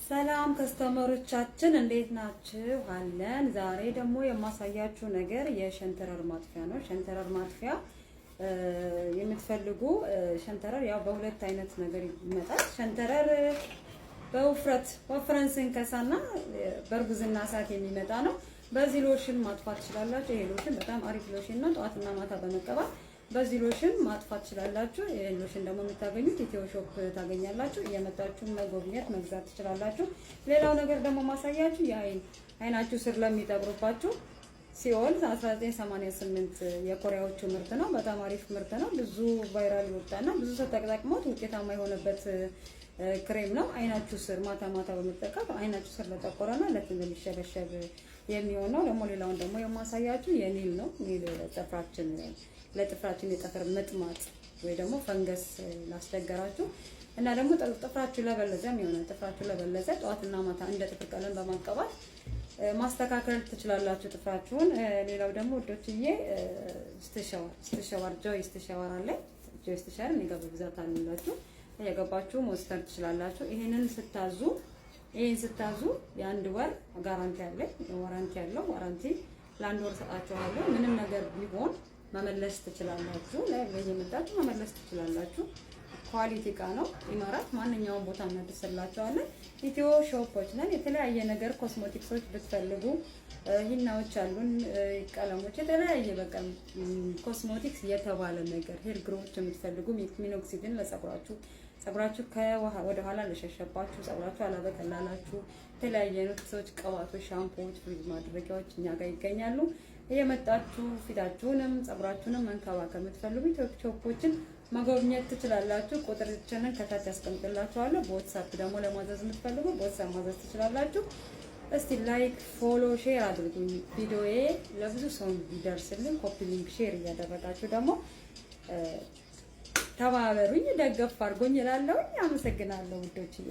ሰላም ከስተመሮቻችን እንዴት ናችሁ? አለን። ዛሬ ደግሞ የማሳያችሁ ነገር የሸንተረር ማጥፊያ ነው። ሸንተረር ማጥፊያ የምትፈልጉ ሸንተረር ያው በሁለት አይነት ነገር ይመጣል። ሸንተረር በውፍረት ወፍረን ስንከሳና በእርጉዝና ሰዓት የሚመጣ ነው። በዚህ ሎሽን ማጥፋት ትችላላችሁ። ይሄ ሎሽን በጣም አሪፍ ሎሽን ነው። ጠዋትና ማታ በመቀባት በዚህ ሎሽን ማጥፋት ትችላላችሁ። ይሄ ሎሽን ደግሞ የምታገኙት ኢትዮ ሾፕ ታገኛላችሁ። እየመጣችሁ መጎብኘት መግዛት ትችላላችሁ። ሌላው ነገር ደግሞ ማሳያችሁ አይናችሁ ስር ለሚጠቁርባችሁ ሲኦል 1988 የኮሪያዎቹ ምርት ነው። በጣም አሪፍ ምርት ነው። ብዙ ቫይራል ወጣና ብዙ ሰው ተጠቅሞት ውጤታማ የሆነበት ክሬም ነው። አይናችሁ ስር ማታ ማታ በመጠቀም አይናችሁ ስር ለጠቆረና ለሚሸበሸብ የሚሆነው ደግሞ ሌላውን ደግሞ የማሳያችሁ የኒል ነው። ኒል ለጥፍራችን የጥፍር መጥማጥ ወይ ደግሞ ፈንገስ ላስቸገራችሁ እና ደግሞ ጥፍራችሁ ለበለዘም የሆነ ጥፍራችሁ ለበለዘ ጠዋትና ማታ እንደ ጥፍር ቀለም በማቀባት ማስተካከል ትችላላችሁ ጥፍራችሁን። ሌላው ደግሞ ወዶችዬ ስትሻወር ጆይ ስትሻወር አለ። ጆይ ስትሻወር የሚገባ ብዛት አላችሁ የገባችሁ መውሰድ ትችላላችሁ። ይሄን ስታዙ የአንድ ወር ጋራንቲ አለ። ዋራንቲ ያለው ዋራንቲ ለአንድ ወር ሰጣችኋለሁ። ምንም ነገር ቢሆን መመለስ ትችላላችሁ። ለየመጣችሁ መመለስ ትችላላችሁ። ኳሊቲ እቃ ነው። ኢማራት ማንኛውም ቦታ እናደርሳላችኋለን። ኢትዮ ሾፖች ነን። የተለያየ ነገር ኮስሞቲክሶች ብትፈልጉ ሂናዎች አሉን፣ ቀለሞች፣ የተለያየ በቃ ኮስሞቲክስ የተባለ ነገር ሄር ግሮዎች የምትፈልጉ ሚኖክሲድን ለጸጉራችሁ ወደ ኋላ ለሸሸባችሁ ጸጉራችሁ አላበቀላላችሁ የተለያየ አይነቶች ቅባቶች፣ ሻምፖዎች፣ ፍሪዝ ማድረጊያዎች እኛ ጋር ይገኛሉ። እየመጣችሁ ፊታችሁንም ጸጉራችሁንም መንከባከብ የምትፈልጉ ኢትዮ ሾፖችን መጎብኘት ትችላላችሁ። ቁጥራችንን ከታች ያስቀምጥላችኋለሁ። በWhatsApp ደግሞ ለማዘዝ የምትፈልጉ በWhatsApp ማዘዝ ትችላላችሁ። እስቲ ላይክ፣ ፎሎ፣ ሼር አድርጉኝ። ቪዲዮዬ ለብዙ ሰው እንዲደርስልኝ ኮፒ ሊንክ ሼር እያደረጋችሁ ደግሞ ተባበሩኝ፣ ደገፍ አድርጎኝ እላለሁ። አመሰግናለሁ ውዶችዬ።